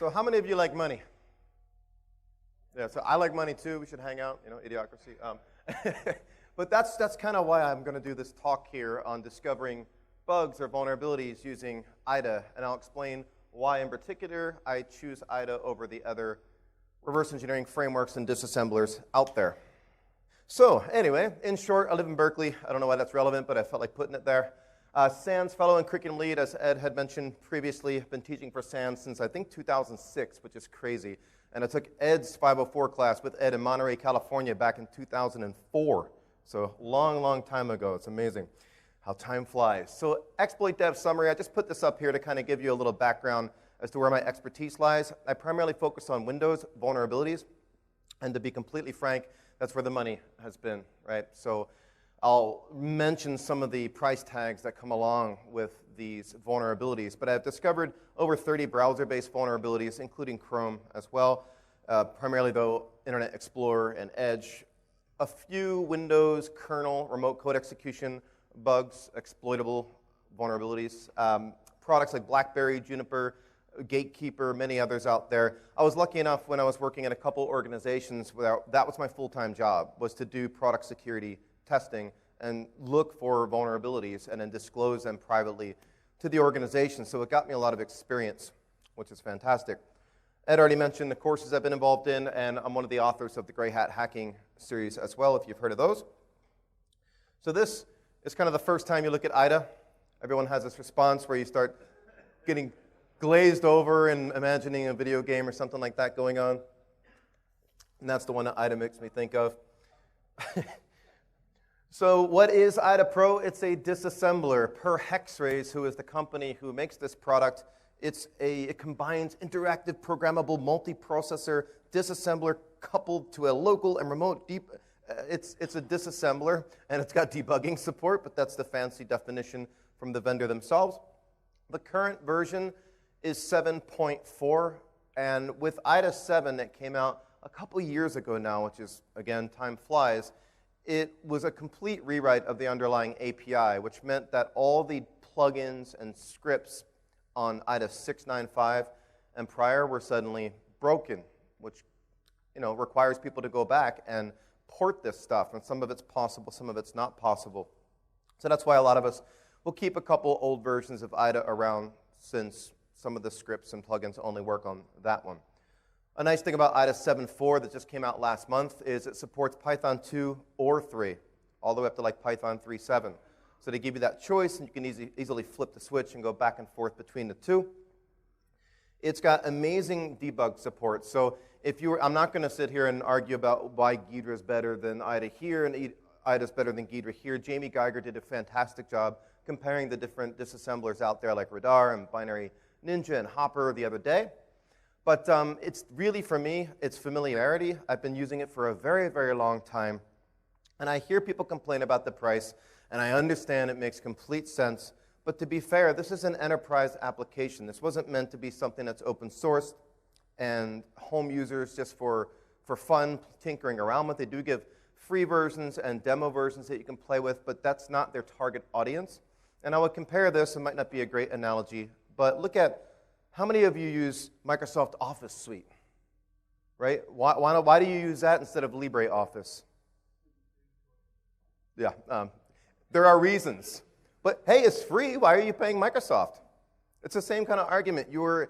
So how many of you like money? Yeah, so I like money too. We should hang out, idiocracy. But that's kind of why I'm going to do this talk here on discovering bugs or vulnerabilities using IDA, and I'll explain why in particular I choose IDA over the other reverse engineering frameworks and disassemblers out there. So anyway, in short, I live in Berkeley. I don't know why that's relevant, but I felt like putting it there. SANS fellow and curriculum lead, as Ed had mentioned previously. I've been teaching for SANS since I think 2006, which is crazy. And I took Ed's 504 class with Ed in Monterey, California back in 2004. So long, long time ago. It's amazing how time flies. So exploit dev summary, I just put this up here to kind of give you a little background as to where my expertise lies. I primarily focus on Windows vulnerabilities. And to be completely frank, that's where the money has been, right? So I'll mention some of the price tags that come along with these vulnerabilities, but I've discovered over 30 browser-based vulnerabilities, including Chrome as well, primarily though Internet Explorer and Edge, a few Windows kernel remote code execution bugs, exploitable vulnerabilities, products like BlackBerry, Juniper, Gatekeeper, many others out there. I was lucky enough when I was working in a couple organizations where that was my full-time job, was to do product security testing and look for vulnerabilities and then disclose them privately to the organization. So it got me a lot of experience, which is fantastic. Ed already mentioned the courses I've been involved in, and I'm one of the authors of the Gray Hat Hacking series as well, if you've heard of those. So this is kind of the first time you look at IDA. Everyone has this response where you start getting glazed over and imagining a video game or something like that going on. And that's the one that IDA makes me think of. So what is IDA Pro? It's a disassembler per Hexrays, who is the company who makes this product. It combines interactive programmable multiprocessor disassembler coupled to a local and remote deep. It's a disassembler, and it's got debugging support, but that's the fancy definition from the vendor themselves. The current version is 7.4, and with IDA 7 that came out a couple years ago now, which is, again, time flies, it was a complete rewrite of the underlying API, which meant that all the plugins and scripts on IDA 6.9.5 and prior were suddenly broken, which requires people to go back and port this stuff. And some of it's possible, some of it's not possible. So that's why a lot of us will keep a couple old versions of IDA around, since some of the scripts and plugins only work on that one. A nice thing about IDA 7.4 that just came out last month is it supports Python 2 or 3, all the way up to like Python 3.7. So they give you that choice, and you can easily flip the switch and go back and forth between the two. It's got amazing debug support. So I'm not going to sit here and argue about why Ghidra is better than IDA here and IDA is better than Ghidra here. Jamie Geiger did a fantastic job comparing the different disassemblers out there like Radar and Binary Ninja and Hopper the other day. But it's really, for me, it's familiarity. I've been using it for a very, very long time. And I hear people complain about the price, and I understand it makes complete sense. But to be fair, this is an enterprise application. This wasn't meant to be something that's open source and home users just for fun tinkering around with. They do give free versions and demo versions that you can play with, but that's not their target audience. And I would compare this, it might not be a great analogy, but look at how many of you use Microsoft Office Suite, right? Why do you use that instead of LibreOffice? Yeah, there are reasons. But hey, it's free. Why are you paying Microsoft? It's the same kind of argument. You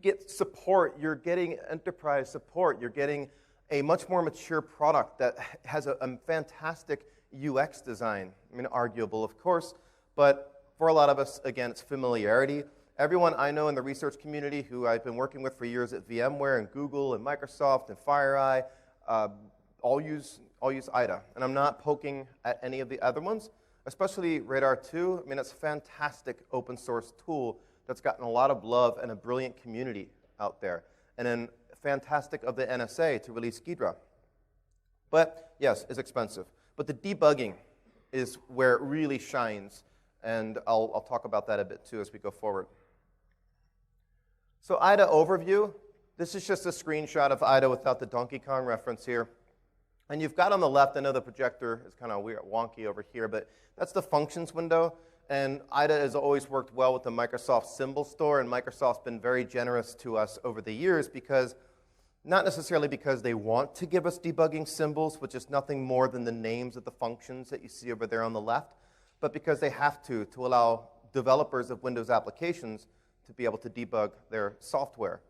get support. You're getting enterprise support. You're getting a much more mature product that has a fantastic UX design. I mean, arguable, of course, but for a lot of us, again, it's familiarity. Everyone I know in the research community who I've been working with for years at VMware and Google and Microsoft and FireEye all use IDA. And I'm not poking at any of the other ones, especially Radar 2. I mean, it's a fantastic open source tool that's gotten a lot of love and a brilliant community out there. And then fantastic of the NSA to release Ghidra. But yes, it's expensive. But the debugging is where it really shines. And I'll talk about that a bit too as we go forward. So IDA overview. This is just a screenshot of IDA without the Donkey Kong reference here. And you've got on the left, I know the projector is kind of weird, wonky over here, but that's the functions window. And IDA has always worked well with the Microsoft Symbol Store, and Microsoft's been very generous to us over the years because, not necessarily because they want to give us debugging symbols, which is nothing more than the names of the functions that you see over there on the left, but because they have to allow developers of Windows applications to be able to debug their software.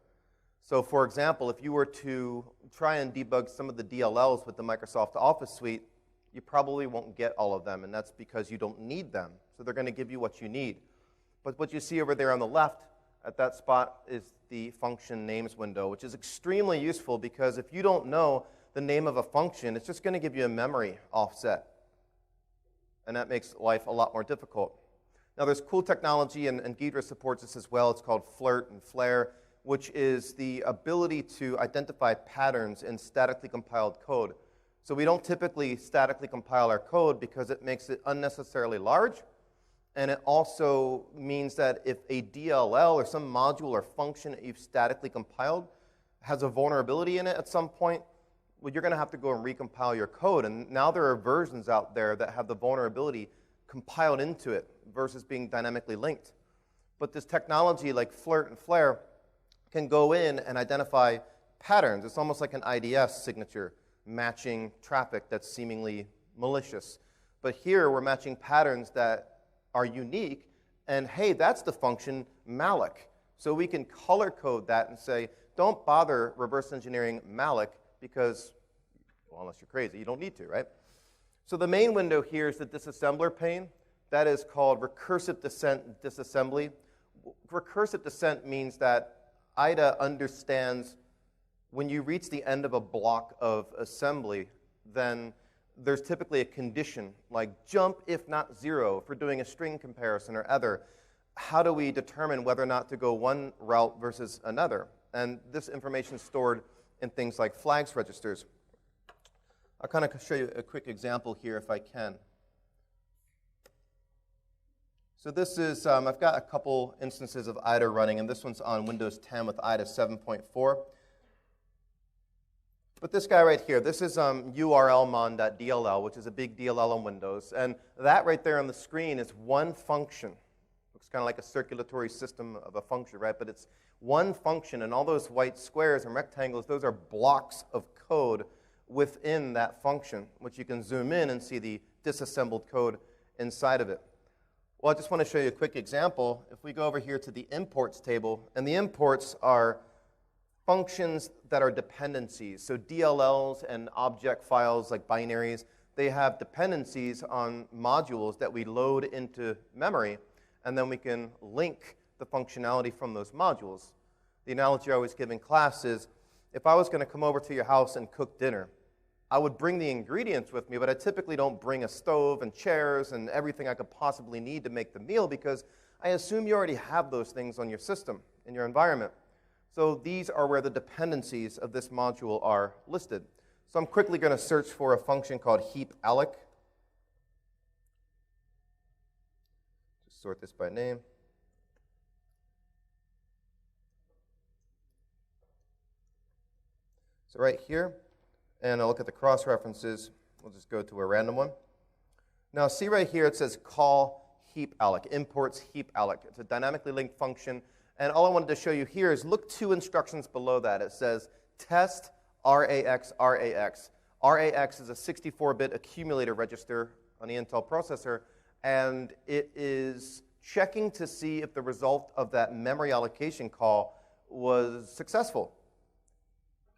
So for example, if you were to try and debug some of the DLLs with the Microsoft Office suite, you probably won't get all of them, and that's because you don't need them. So they're going to give you what you need. But what you see over there on the left at that spot is the function names window, which is extremely useful because if you don't know the name of a function, it's just going to give you a memory offset. And that makes life a lot more difficult. Now there's cool technology, and Ghidra supports this as well. It's called Flirt and Flare, which is the ability to identify patterns in statically compiled code. So we don't typically statically compile our code because it makes it unnecessarily large, and it also means that if a DLL or some module or function that you've statically compiled has a vulnerability in it at some point, well, you're going to have to go and recompile your code. And now there are versions out there that have the vulnerability compiled into it versus being dynamically linked. But this technology like Flirt and Flare can go in and identify patterns. It's almost like an IDS signature, matching traffic that's seemingly malicious. But here we're matching patterns that are unique, and hey, that's the function malloc. So we can color code that and say, don't bother reverse engineering malloc because, well, unless you're crazy, you don't need to, right? So the main window here is the disassembler pane. That is called recursive descent disassembly. Recursive descent means that IDA understands when you reach the end of a block of assembly, then there's typically a condition like jump if not 0 if we're doing a string comparison or other. How do we determine whether or not to go one route versus another? And this information is stored in things like flags registers. I'll kind of show you a quick example here if I can. So this is, I've got a couple instances of IDA running, and this one's on Windows 10 with IDA 7.4. But this guy right here, this is urlmon.dll, which is a big DLL on Windows. And that right there on the screen is one function. Looks kind of like a circulatory system of a function, right? But it's one function, and all those white squares and rectangles, those are blocks of code within that function, which you can zoom in and see the disassembled code inside of it. Well, I just want to show you a quick example. If we go over here to the imports table, and the imports are functions that are dependencies. So DLLs and object files like binaries, they have dependencies on modules that we load into memory, and then we can link the functionality from those modules. The analogy I always give in class is, if I was going to come over to your house and cook dinner, I would bring the ingredients with me, but I typically don't bring a stove and chairs and everything I could possibly need to make the meal because I assume you already have those things on your system, in your environment. So these are where the dependencies of this module are listed. So I'm quickly going to search for a function called heapalloc. Just sort this by name. So right here, and I'll look at the cross-references. We'll just go to a random one. Now see right here it says call heapalloc, imports heapalloc. It's a dynamically linked function. And all I wanted to show you here is look 2 instructions below that. It says test RAX, RAX. RAX is a 64-bit accumulator register on the Intel processor, and it is checking to see if the result of that memory allocation call was successful.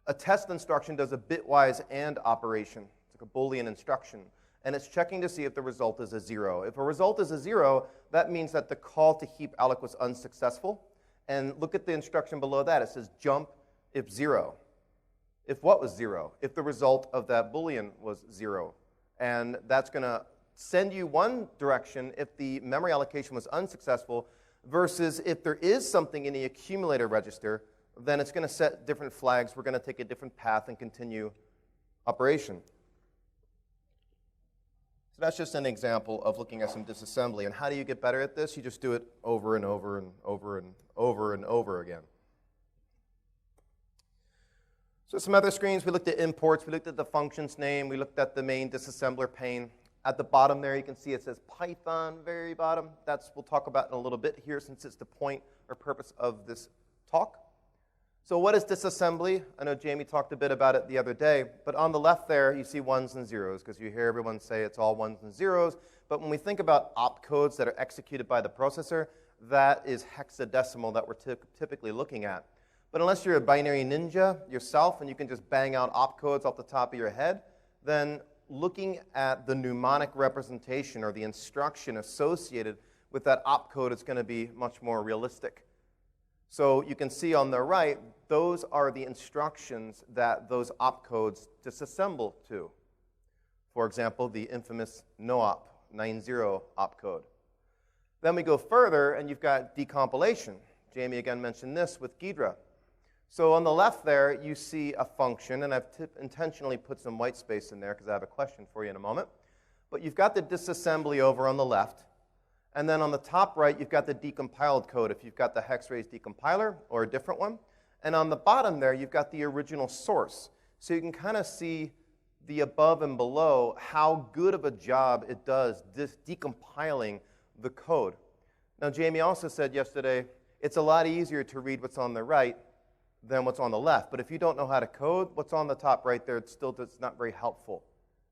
A test instruction does a bitwise AND operation. It's like a Boolean instruction. And it's checking to see if the result is a 0. If a result is a 0, that means that the call to heapalloc was unsuccessful. And look at the instruction below that. It says jump if 0. If what was 0? If the result of that Boolean was 0. And that's going to send you one direction if the memory allocation was unsuccessful, versus if there is something in the accumulator register, then it's going to set different flags. We're going to take a different path and continue operation. So that's just an example of looking at some disassembly. And how do you get better at this? You just do it over and over and over and over and over again. So some other screens, we looked at imports, we looked at the function's name, we looked at the main disassembler pane. At the bottom there, you can see it says Python, very bottom. We'll talk about in a little bit here since it's the point or purpose of this talk. So what is disassembly? I know Jamie talked a bit about it the other day, but on the left there, you see ones and zeros because you hear everyone say it's all ones and zeros. But when we think about opcodes that are executed by the processor, that is hexadecimal that we're typically looking at. But unless you're a binary ninja yourself and you can just bang out opcodes off the top of your head, then looking at the mnemonic representation or the instruction associated with that opcode is going to be much more realistic. So you can see on the right, those are the instructions that those opcodes disassemble to. For example, the infamous NOOP 90 opcode. Then we go further, and you've got decompilation. Jamie again mentioned this with Ghidra. So on the left there, you see a function, and I've intentionally put some white space in there because I have a question for you in a moment. But you've got the disassembly over on the left, and then on the top right, you've got the decompiled code if you've got the HexRays decompiler or a different one. And on the bottom there, you've got the original source. So you can kind of see the above and below how good of a job it does decompiling the code. Now, Jamie also said yesterday, it's a lot easier to read what's on the right than what's on the left. But if you don't know how to code, what's on the top right there, it's not very helpful.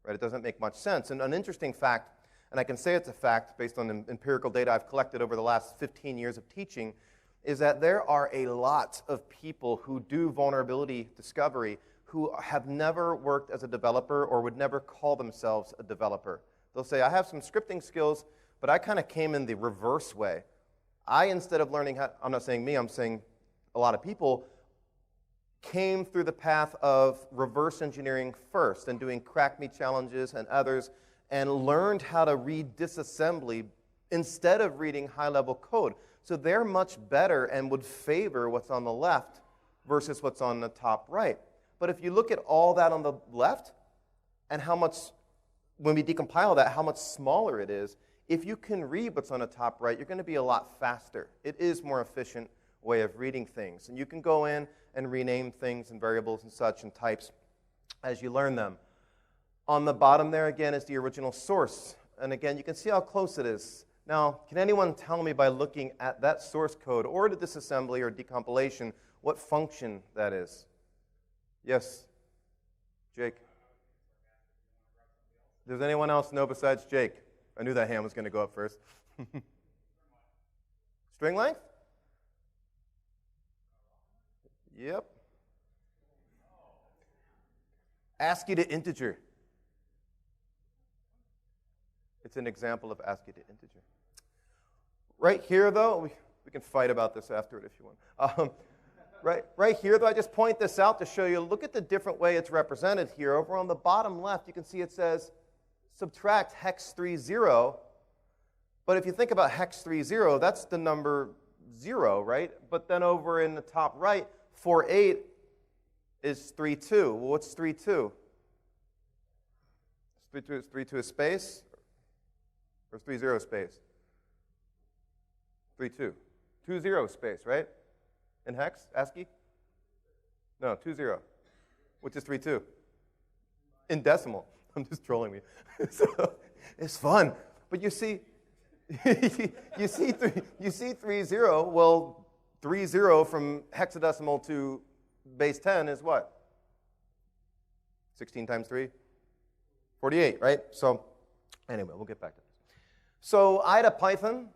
Right? It doesn't make much sense. And an interesting fact, and I can say it's a fact based on empirical data I've collected over the last 15 years of teaching, is that there are a lot of people who do vulnerability discovery who have never worked as a developer or would never call themselves a developer. They'll say, I have some scripting skills, but I kind of came in the reverse way. Instead of learning how, I'm not saying me, I'm saying a lot of people, came through the path of reverse engineering first and doing crack me challenges and others and learned how to read disassembly instead of reading high-level code. So they're much better and would favor what's on the left versus what's on the top right. But if you look at all that on the left and how much, when we decompile that, how much smaller it is, if you can read what's on the top right, you're going to be a lot faster. It is more efficient way of reading things. And you can go in and rename things and variables and such and types as you learn them. On the bottom there, again, is the original source. And again, you can see how close it is. Now, can anyone tell me by looking at that source code or the disassembly or decompilation what function that is? Yes? Jake? Does anyone else know besides Jake? I knew that hand was going to go up first. String length? Yep. ASCII to integer. It's an example of ASCII to integer. Right here, though, we can fight about this after it if you want. Right here, though, I just point this out to show you, look at the different way it's represented here. Over on the bottom left, you can see it says subtract hex 30. But if you think about hex 30, that's the number 0, right? But then over in the top right, 48 is 32. Well, what's 32? Is 32 a space? Or is 30 space? 32. 20 space, right? In hex, ASCII? No, 20. Which is 32. In decimal. I'm just trolling you. So, it's fun. But you see, you see 30. Well, 30 from hexadecimal to base 10 is what? 16 times 3? 48, right? So anyway, we'll get back to this. So IDA Python,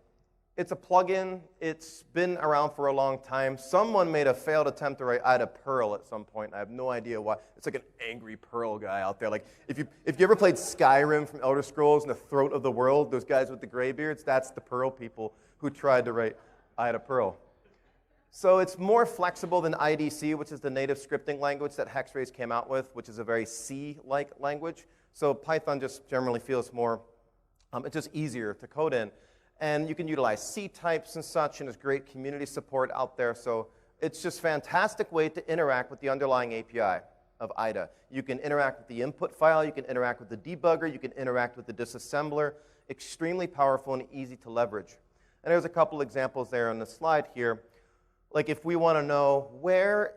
it's a plugin. It's been around for a long time. Someone made a failed attempt to write IDA Perl at some point. I have no idea why. It's like an angry Perl guy out there. Like if you ever played Skyrim from Elder Scrolls in the throat of the world, those guys with the gray beards, that's the Perl people who tried to write IDA Perl. So it's more flexible than IDC, which is the native scripting language that HexRays came out with, which is a very C-like language. So Python just generally feels more, it's just easier to code in. And you can utilize C types and such, and there's great community support out there. So it's just a fantastic way to interact with the underlying API of IDA. You can interact with the input file, you can interact with the debugger, you can interact with the disassembler. Extremely powerful and easy to leverage. And there's a couple examples there on the slide here. Like if we want to know when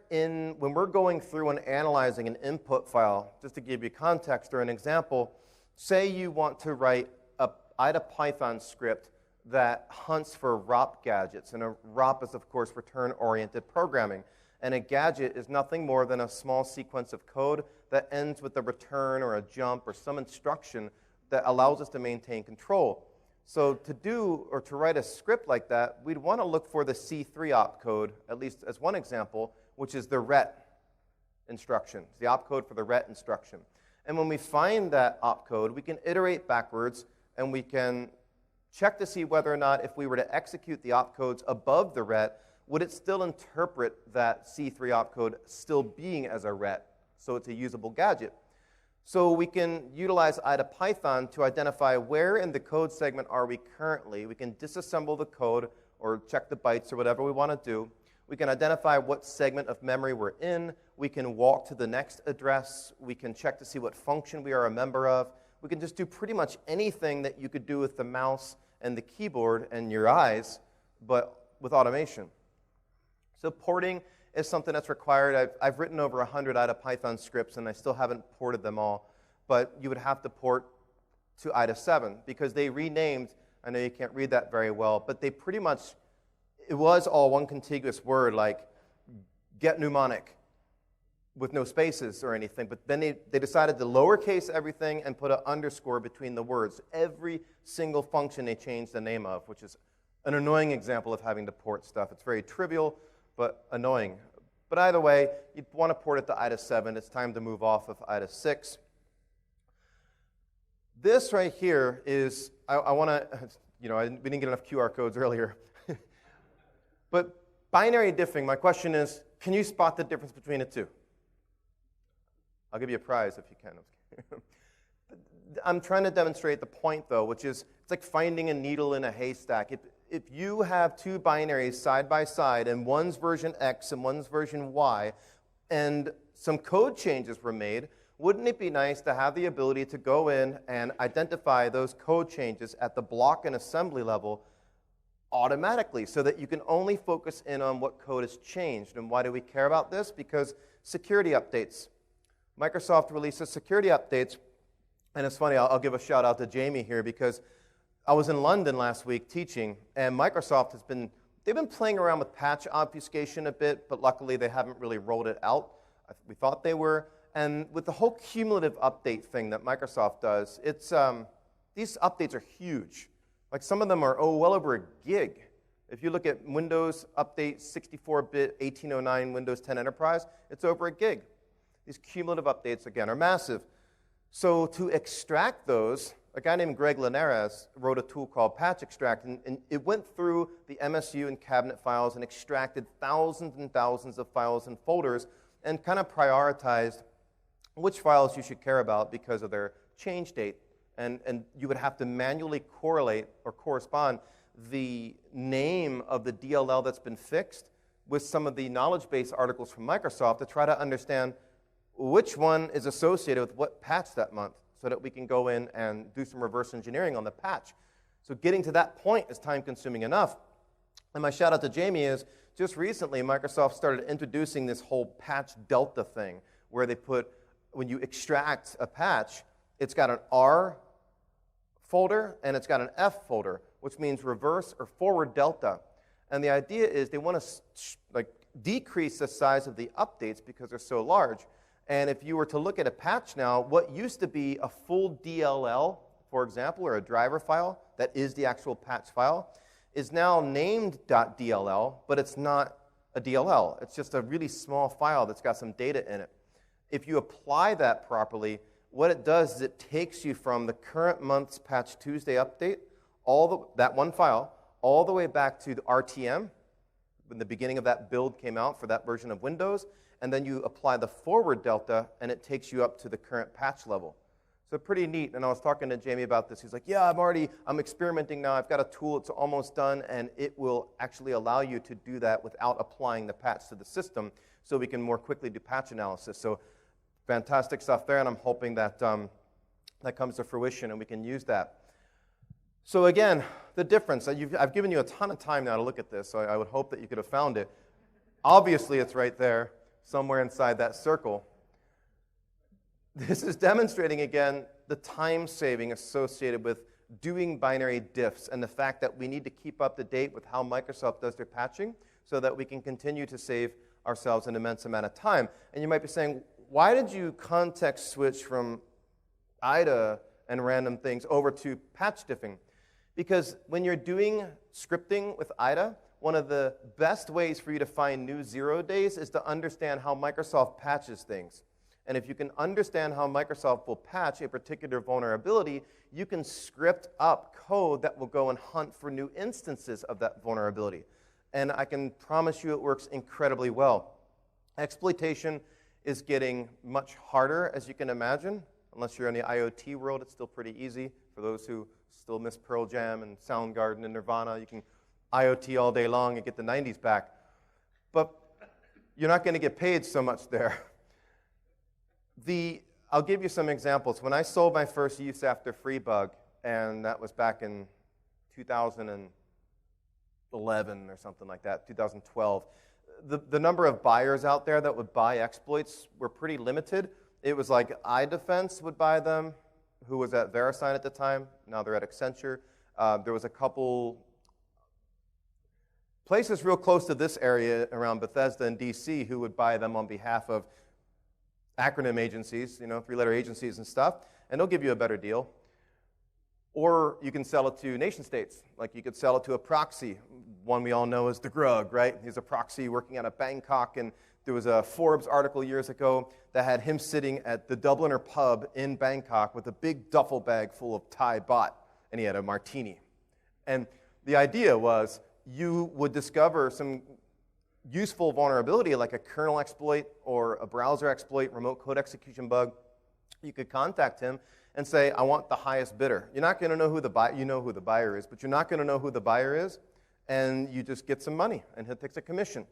we're going through and analyzing an input file, just to give you context or an example, Say you want to write a Python script that hunts for ROP gadgets. And a ROP is, of course, return-oriented programming. And a gadget is nothing more than a small sequence of code that ends with a return or a jump or some instruction that allows us to maintain control. So to write a script like that, we'd want to look for the C3 opcode, at least as one example, which is the ret instruction, the opcode for the ret instruction. And when we find that opcode, we can iterate backwards, and we can check to see whether or not if we were to execute the opcodes above the ret, would it still interpret that C3 opcode still being as a ret, so it's a usable gadget. So we can utilize Python to identify where in the code segment are we currently. We can disassemble the code or check the bytes or whatever we want to do. We can identify what segment of memory we're in. We can walk to the next address. We can check to see what function we are a member of. We can just do pretty much anything that you could do with the mouse and the keyboard and your eyes, but with automation. So porting is something that's required. I've written over 100 Python scripts, and I still haven't ported them all. But you would have to port to IDA 7 because they renamed. I know you can't read that very well, but they pretty much, it was all one contiguous word like get mnemonic with no spaces or anything. But then they decided to lowercase everything and put an underscore between the words. Every single function they changed the name of, which is an annoying example of having to port stuff. It's very trivial, but annoying. But either way, you'd want to port it to IDA 7. It's time to move off of IDA 6. This right here is, I want to, we didn't get enough QR codes earlier. But binary diffing, my question is, can you spot the difference between the two? I'll give you a prize if you can. I'm trying to demonstrate the point, though, which is it's like finding a needle in a haystack. If you have two binaries side by side, and one's version X and one's version Y, and some code changes were made, wouldn't it be nice to have the ability to go in and identify those code changes at the block and assembly level automatically so that you can only focus in on what code has changed? And why do we care about this? Because security updates. Microsoft releases security updates. And it's funny, I'll give a shout out to Jamie here because I was in London last week teaching, and Microsoft they've been playing around with patch obfuscation a bit, but luckily they haven't really rolled it out. We thought they were. And with the whole cumulative update thing that Microsoft does, these updates are huge. Like some of them are, well over a gig. If you look at Windows Update 64-bit 1809 Windows 10 Enterprise, it's over a gig. These cumulative updates, again, are massive. So to extract those, a guy named Greg Linares wrote a tool called Patch Extract, and it went through the MSU and cabinet files and extracted thousands and thousands of files and folders and kind of prioritized which files you should care about because of their change date. And you would have to manually correlate or correspond the name of the DLL that's been fixed with some of the knowledge base articles from Microsoft to try to understand which one is associated with what patch that month so that we can go in and do some reverse engineering on the patch. So getting to that point is time-consuming enough. And my shout out to Jamie is just recently Microsoft started introducing this whole patch delta thing where they put, when you extract a patch, it's got an R folder and it's got an F folder, which means reverse or forward delta. And the idea is they want to decrease the size of the updates because they're so large. And if you were to look at a patch now, what used to be a full DLL, for example, or a driver file that is the actual patch file, is now named .dll, but it's not a DLL. It's just a really small file that's got some data in it. If you apply that properly, what it does is it takes you from the current month's Patch Tuesday update, that one file, all the way back to the RTM, when the beginning of that build came out for that version of Windows, and then you apply the forward delta, and it takes you up to the current patch level. So pretty neat, and I was talking to Jamie about this. He's like, yeah, I'm experimenting now. I've got a tool, it's almost done, and it will actually allow you to do that without applying the patch to the system so we can more quickly do patch analysis. So fantastic stuff there, and I'm hoping that that comes to fruition and we can use that. So again, the difference. I've given you a ton of time now to look at this, so I would hope that you could have found it. Obviously, it's right there, somewhere inside that circle. This is demonstrating, again, the time saving associated with doing binary diffs and the fact that we need to keep up to date with how Microsoft does their patching so that we can continue to save ourselves an immense amount of time. And you might be saying, why did you context switch from IDA and random things over to patch diffing? Because when you're doing scripting with IDA, one of the best ways for you to find new 0 days is to understand how Microsoft patches things. And if you can understand how Microsoft will patch a particular vulnerability, you can script up code that will go and hunt for new instances of that vulnerability. And I can promise you it works incredibly well. Exploitation is getting much harder, as you can imagine. Unless you're in the IoT world, it's still pretty easy. For those who still miss Pearl Jam and Soundgarden and Nirvana, you can IoT all day long and get the 90s back. But you're not going to get paid so much there. I'll give you some examples. When I sold my first use after free bug, and that was back in 2011 or something like that, 2012, the number of buyers out there that would buy exploits were pretty limited. It was like iDefense would buy them, who was at VeriSign at the time. Now they're at Accenture. There was a couple places real close to this area around Bethesda and DC who would buy them on behalf of acronym agencies, three-letter agencies and stuff, and they'll give you a better deal. Or you can sell it to nation states. Like you could sell it to a proxy. One we all know is the Grug, right? He's a proxy working out of Bangkok, and there was a Forbes article years ago that had him sitting at the Dubliner pub in Bangkok with a big duffel bag full of Thai baht, and he had a martini. And the idea was you would discover some useful vulnerability like a kernel exploit or a browser exploit, remote code execution bug. You could contact him and say, I want the highest bidder. You're not going to know who the buyer, you know who the buyer is, but you're not going to know who the buyer is, and you just get some money, and he takes a commission.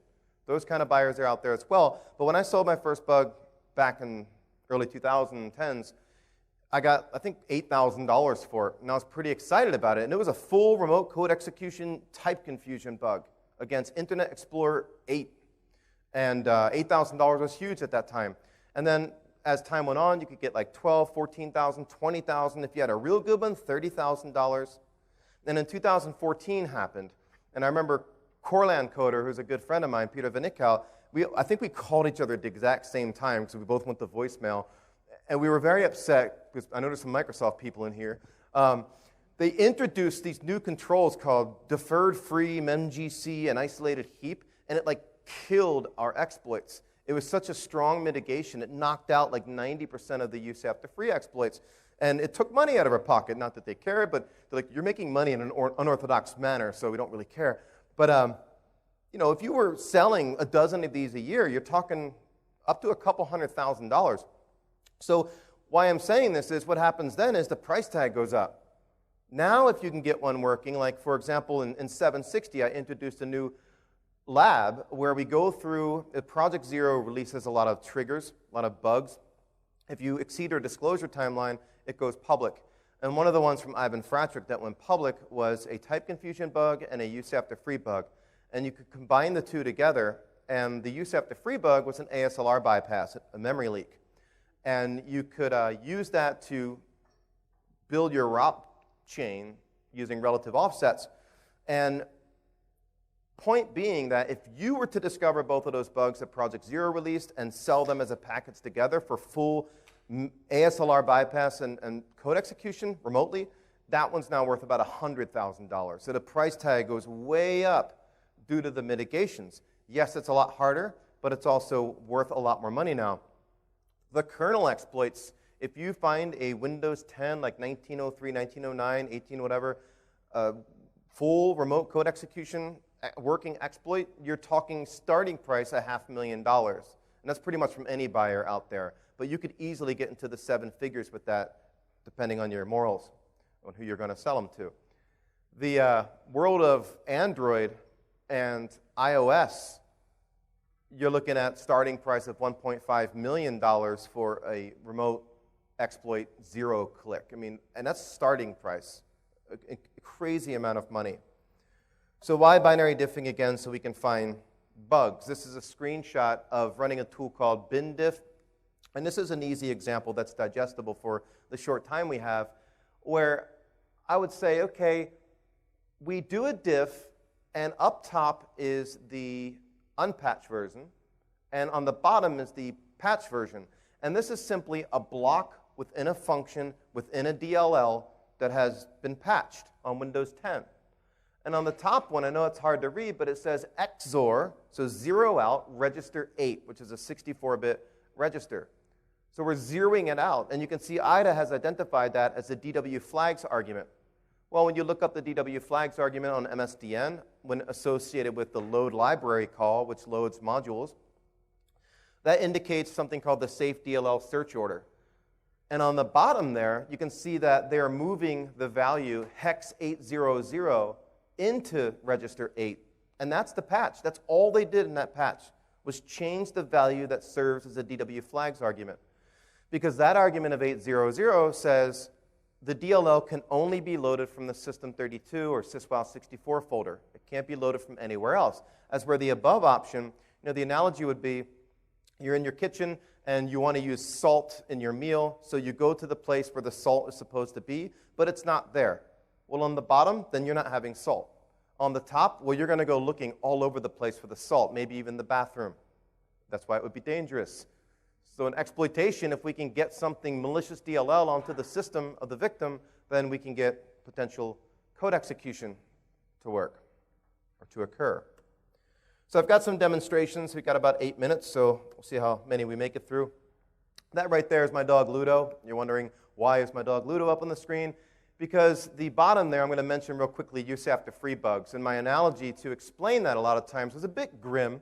Those kind of buyers are out there as well. But when I sold my first bug back in early 2010s, I got, I think, $8,000 for it, and I was pretty excited about it. And it was a full remote code execution type confusion bug against Internet Explorer 8. And $8,000 was huge at that time. And then as time went on, you could get like $12,000, $14,000, $20,000. If you had a real good one, $30,000. And then 2014 happened. And I remember Corland Coder, who's a good friend of mine, Peter Vanickow, I think we called each other at the exact same time because we both went to voicemail. And we were very upset because I noticed some Microsoft people in here. They introduced these new controls called deferred free, memgc, and isolated heap, and it like killed our exploits. It was such a strong mitigation, it knocked out like 90% of the use after free exploits. And it took money out of our pocket, not that they cared, but they're like, you're making money in an unorthodox manner, so we don't really care. But if you were selling a dozen of these a year, you're talking up to a couple $100,000. So why I'm saying this is what happens then is the price tag goes up. Now if you can get one working, like for example in 760 I introduced a new lab where we go through, Project Zero releases a lot of triggers, a lot of bugs. If you exceed our disclosure timeline, it goes public. And one of the ones from Ivan Fratrick that went public was a type confusion bug and a use after free bug. And you could combine the two together, and the use after free bug was an ASLR bypass, a memory leak. And you could use that to build your ROP chain using relative offsets. And point being that if you were to discover both of those bugs that Project Zero released and sell them as a package together for full ASLR bypass and code execution remotely, that one's now worth about $100,000. So the price tag goes way up due to the mitigations. Yes, it's a lot harder, but it's also worth a lot more money now. The kernel exploits, if you find a Windows 10, like 1903, 1909, 18, whatever, full remote code execution working exploit, you're talking starting price $500,000. And that's pretty much from any buyer out there. But you could easily get into the 7 figures with that, depending on your morals, on who you're going to sell them to. The world of Android and iOS, you're looking at starting price of $1.5 million for a remote exploit 0-click. I mean, and that's starting price, a crazy amount of money. So why binary diffing again? So we can find bugs. This is a screenshot of running a tool called bindiff. And this is an easy example that's digestible for the short time we have, where I would say, okay, we do a diff, and up top is the unpatched version, and on the bottom is the patched version. And this is simply a block within a function within a DLL that has been patched on Windows 10. And on the top one, I know it's hard to read, but it says XOR, so 0 out, register 8, which is a 64-bit register. So we're zeroing it out, and you can see IDA has identified that as the DW flags argument. Well, when you look up the DW flags argument on MSDN, when associated with the load library call, which loads modules, that indicates something called the safe DLL search order. And on the bottom there, you can see that they are moving the value hex 800 into register 8. And that's the patch. That's all they did in that patch, was change the value that serves as a DW flags argument. Because that argument of 800 says the DLL can only be loaded from the System32 or syswile64 folder. It can't be loaded from anywhere else. As where the above option, the analogy would be you're in your kitchen and you want to use salt in your meal, so you go to the place where the salt is supposed to be, but it's not there. Well, on the bottom, then you're not having salt. On the top, well, you're going to go looking all over the place for the salt, maybe even the bathroom. That's why it would be dangerous. So in exploitation, if we can get something malicious DLL onto the system of the victim, then we can get potential code execution to work or to occur. So I've got some demonstrations. We've got about 8 minutes, so we'll see how many we make it through. That right there is my dog Ludo. You're wondering, why is my dog Ludo up on the screen? Because the bottom there, I'm going to mention real quickly, use after free bugs. And my analogy to explain that a lot of times was a bit grim.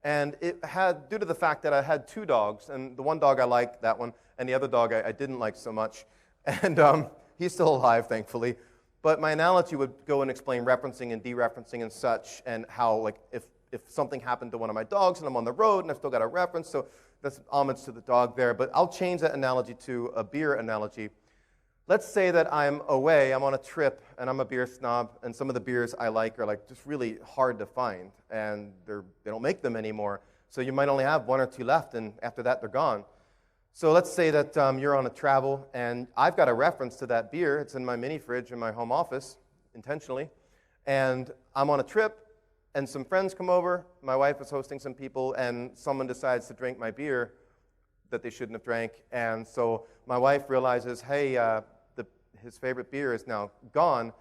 And it had, due to the fact that I had 2 dogs, and the one dog I liked, that one, and the other dog I didn't like so much. And he's still alive, thankfully. But my analogy would go and explain referencing and dereferencing and such, and how, like, if something happened to one of my dogs and I'm on the road and I've still got a reference, so that's homage to the dog there. But I'll change that analogy to a beer analogy. Let's say that I'm away, I'm on a trip, and I'm a beer snob, and some of the beers I like are like just really hard to find, and they don't make them anymore. So you might only have 1 or 2 left, and after that they're gone. So let's say that you're on a travel, and I've got a reference to that beer. It's in my mini fridge in my home office, intentionally, and I'm on a trip, and some friends come over. My wife is hosting some people, and someone decides to drink my beer that they shouldn't have drank, and so my wife realizes, hey, his favorite beer is now gone.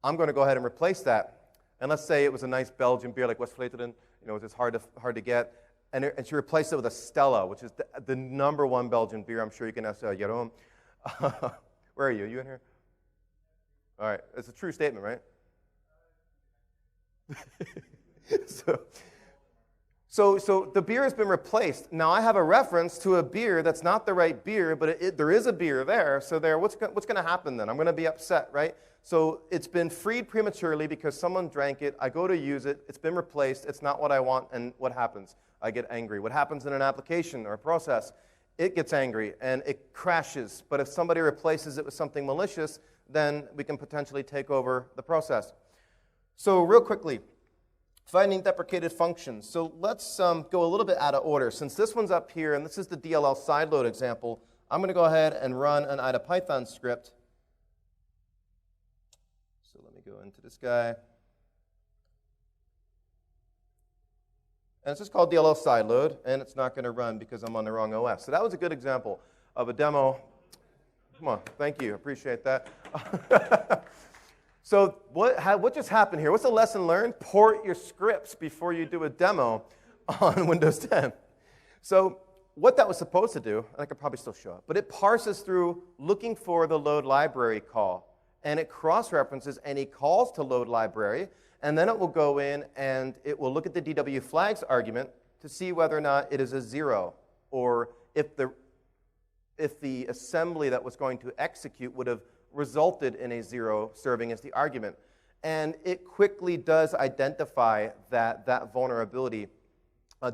I'm going to go ahead and replace that. And let's say it was a nice Belgian beer like Westvleteren, it's just hard to get, and she replaced it with a Stella, which is the number 1 Belgian beer. I'm sure you can ask Jeroen. Where are you? Are you in here? All right. It's a true statement, right? So the beer has been replaced. Now I have a reference to a beer that's not the right beer, but there is a beer there. So what's going to happen then? I'm going to be upset, right? So it's been freed prematurely because someone drank it. I go to use it. It's been replaced. It's not what I want. And what happens? I get angry. What happens in an application or a process? It gets angry and it crashes. But if somebody replaces it with something malicious, then we can potentially take over the process. So real quickly, finding deprecated functions. So let's go a little bit out of order. Since this one's up here, and this is the DLL sideload example, I'm going to go ahead and run an IDA-Python script. So let me go into this guy. And it's just called DLL sideload, and it's not going to run because I'm on the wrong OS. So that was a good example of a demo. Come on, thank you, appreciate that. So what just happened here? What's the lesson learned? Port your scripts before you do a demo on Windows 10. So what that was supposed to do, and I could probably still show it, but it parses through looking for the load library call, and it cross-references any calls to load library, and then it will go in and it will look at the DW flags argument to see whether or not it is a 0, or if the assembly that was going to execute would have resulted in a 0 serving as the argument. And it quickly does identify that that vulnerability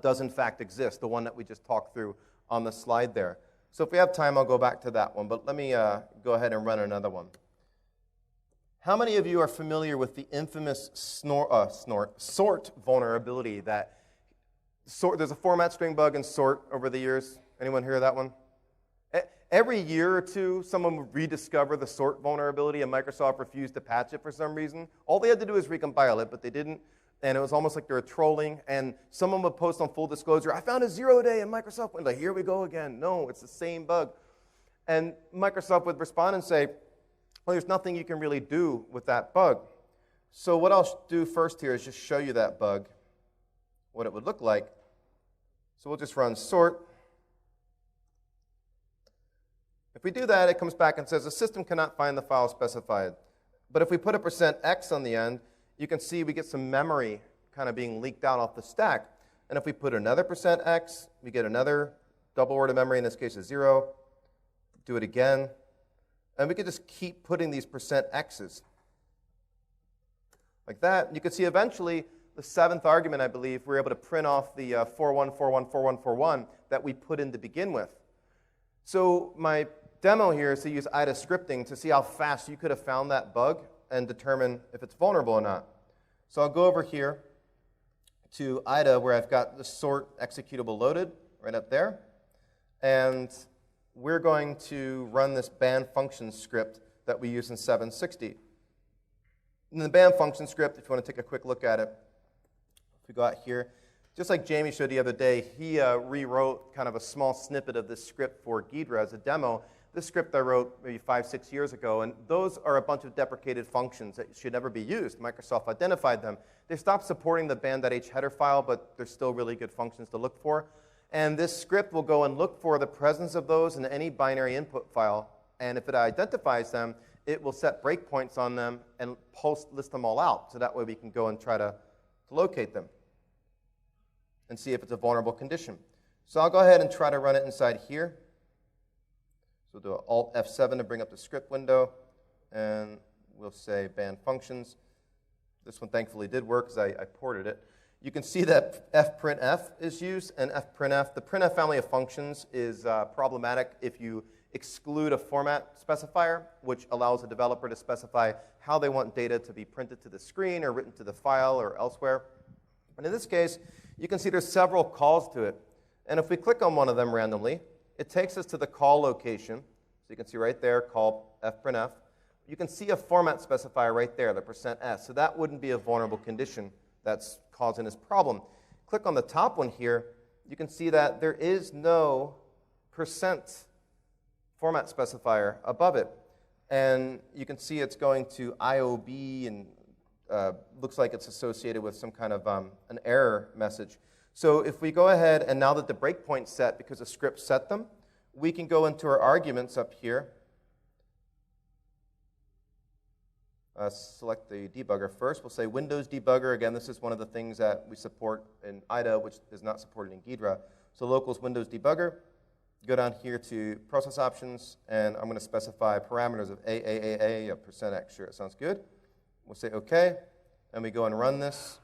does in fact exist, the one that we just talked through on the slide there. So if we have time, I'll go back to that one, but let me go ahead and run another one. How many of you are familiar with the infamous sort vulnerability that there's a format string bug in sort over the years? Anyone hear that one? Every year or two, someone would rediscover the sort vulnerability, and Microsoft refused to patch it for some reason. All they had to do was recompile it, but they didn't, and it was almost like they were trolling, and someone would post on full disclosure, I found a 0-day, and Microsoft went like, here we go again. No, it's the same bug. And Microsoft would respond and say, well, there's nothing you can really do with that bug. So what I'll do first here is just show you that bug, what it would look like. So we'll just run sort. If we do that, it comes back and says the system cannot find the file specified. But if we put a %x on the end, you can see we get some memory kind of being leaked out off the stack. And if we put another %x, we get another double word of memory, in this case is 0. Do it again. And we could just keep putting these %x's. Like that. You can see eventually, the 7th argument, I believe, we're able to print off the 41414141 that we put in to begin with. So my demo here is to use IDA scripting to see how fast you could have found that bug and determine if it's vulnerable or not. So I'll go over here to IDA where I've got the sort executable loaded right up there. And we're going to run this ban function script that we use in 760. In the ban function script, if you want to take a quick look at it, if we go out here, just like Jamie showed the other day, he rewrote kind of a small snippet of this script for Ghidra as a demo. This script I wrote maybe 5-6 years ago, and those are a bunch of deprecated functions that should never be used. Microsoft identified them. They stopped supporting the ban.h header file, but they're still really good functions to look for. And this script will go and look for the presence of those in any binary input file, and if it identifies them, it will set breakpoints on them and list them all out, so that way we can go and try to locate them and see if it's a vulnerable condition. So I'll go ahead and try to run it inside here. So we'll do Alt F7 to bring up the script window, and we'll say ban functions. This one thankfully did work because I ported it. You can see that fprintf is used, and fprintf, the printf family of functions is problematic if you exclude a format specifier, which allows a developer to specify how they want data to be printed to the screen or written to the file or elsewhere. And in this case, you can see there's several calls to it. And if we click on one of them randomly, it takes us to the call location. So you can see right there, call fprintf. You can see a format specifier right there, the %s. So that wouldn't be a vulnerable condition that's causing this problem. Click on the top one here. You can see that there is no % format specifier above it. And you can see it's going to IOB, and looks like it's associated with some kind of an error message. So if we go ahead, and now that the breakpoint's set because the script set them, we can go into our arguments up here. Select the debugger first. We'll say Windows debugger. Again, this is one of the things that we support in IDA, which is not supported in Ghidra. So local's Windows debugger. Go down here to process options, and I'm going to specify parameters of a %x. Sure, it sounds good. We'll say OK, and we go and run this.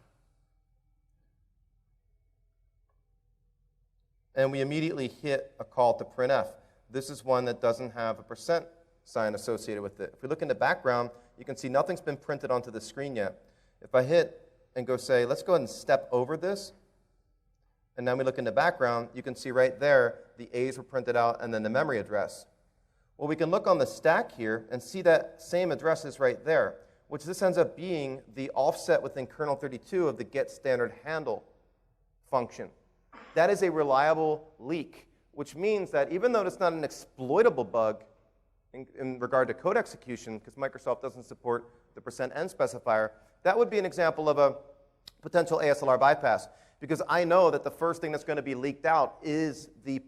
And we immediately hit a call to printf. This is one that doesn't have a % sign associated with it. If we look in the background, you can see nothing's been printed onto the screen yet. If I hit and go say, let's go ahead and step over this, and now we look in the background, you can see right there the A's were printed out and then the memory address. Well, we can look on the stack here and see that same address is right there, which this ends up being the offset within kernel 32 of the getStandardHandle function. That is a reliable leak, which means that even though it's not an exploitable bug in regard to code execution, because Microsoft doesn't support the %n specifier, that would be an example of a potential ASLR bypass, because I know that the first thing that's going to be leaked out is the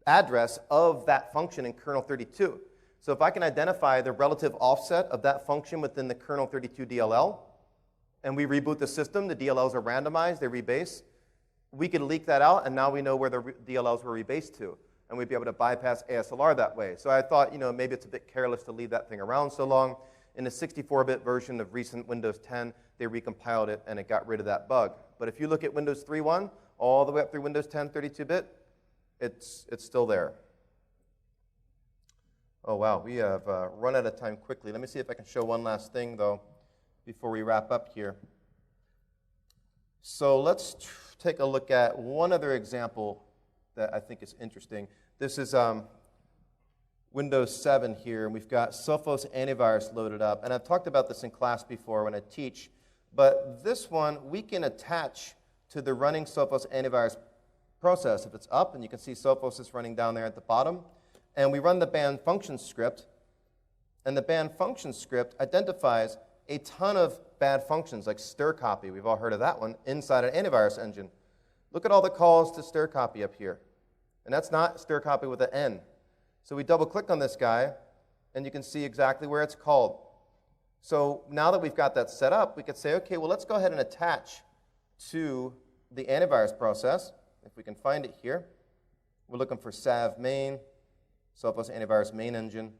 address of that function in kernel 32. So if I can identify the relative offset of that function within the kernel 32 DLL, and we reboot the system, the DLLs are randomized, they rebase, we can leak that out, and now we know where the DLLs were rebased to, and we'd be able to bypass ASLR that way. So I thought, maybe it's a bit careless to leave that thing around so long. In the 64-bit version of recent Windows 10, they recompiled it, and it got rid of that bug. But if you look at Windows 3.1, all the way up through Windows 10 32-bit, it's still there. Oh, wow, we have run out of time quickly. Let me see if I can show one last thing, though, before we wrap up here. So let's take a look at one other example that I think is interesting. This is Windows 7 here, and we've got Sophos antivirus loaded up. And I've talked about this in class before when I teach, but this one we can attach to the running Sophos antivirus process. If it's up, and you can see Sophos is running down there at the bottom, and we run the ban function script, and the ban function script identifies a ton of bad functions like stir copy. We've all heard of that one inside an antivirus engine. Look at all the calls to stir copy up here. And that's not stir copy with an N. So we double click on this guy, and you can see exactly where it's called. So now that we've got that set up, we could say, okay, well, let's go ahead and attach to the antivirus process, if we can find it here. We're looking for salv main, Sophos antivirus main engine.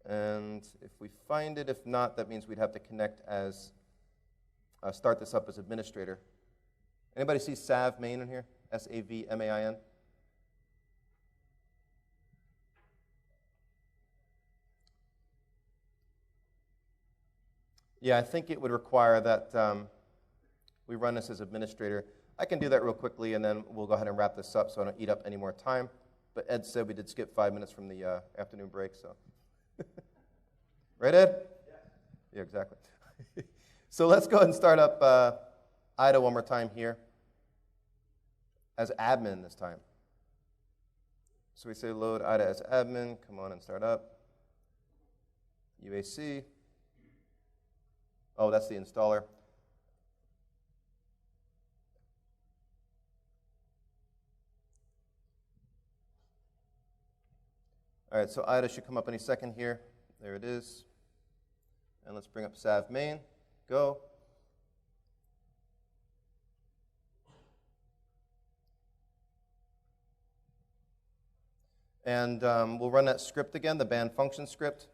And if we find it, if not, that means we'd have to connect as, start this up as administrator. Anybody see salv main in here? S-A-V-M-A-I-N? Yeah, I think it would require that we run this as administrator. I can do that real quickly, and then we'll go ahead and wrap this up so I don't eat up any more time. But Ed said we did skip 5 minutes from the afternoon break, so. Right, Ed? Yeah, exactly. So let's go ahead and start up IDA one more time here as admin this time. So we say load IDA as admin. Come on and start up. UAC. Oh, that's the installer. All right, so IDA should come up any second here. There it is. And let's bring up salv main. Go. And we'll run that script again, the ban function script.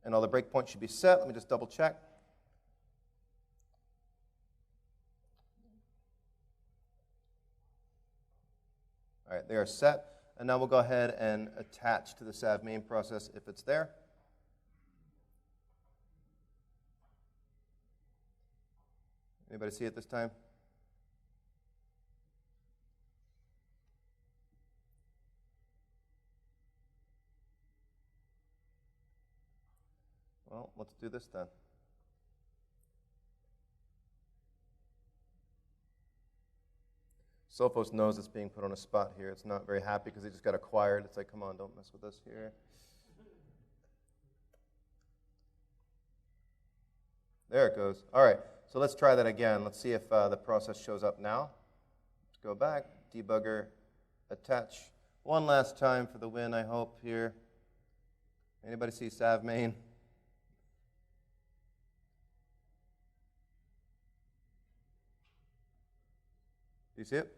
And all the breakpoints should be set. Let me just double check. All right, they are set. And now we'll go ahead and attach to the salv main process if it's there. Anybody see it this time? Well, let's do this then. Sophos knows it's being put on a spot here. It's not very happy because he just got acquired. It's like, come on, don't mess with us here. There it goes. All right, so let's try that again. Let's see if the process shows up now. Let's go back, debugger, attach. One last time for the win, I hope, here. Anybody see salv main? Do you see it?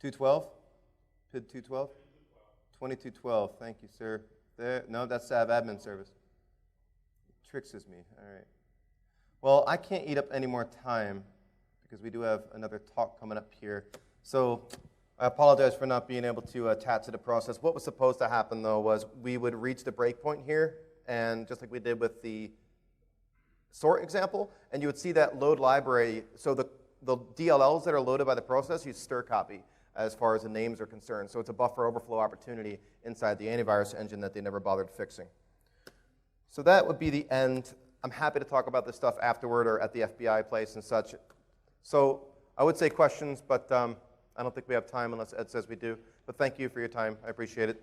$212? PID 212? 2212. Thank you, sir. There. No, that's salv admin service. It tricks me. All right. Well, I can't eat up any more time because we do have another talk coming up here. So I apologize for not being able to attach to the process. What was supposed to happen, though, was we would reach the breakpoint here, and just like we did with the sort example, and you would see that load library. So the DLLs that are loaded by the process use stir copy as far as the names are concerned. So it's a buffer overflow opportunity inside the antivirus engine that they never bothered fixing. So that would be the end. I'm happy to talk about this stuff afterward or at the FBI place and such. So I would say questions, but I don't think we have time unless Ed says we do. But thank you for your time. I appreciate it.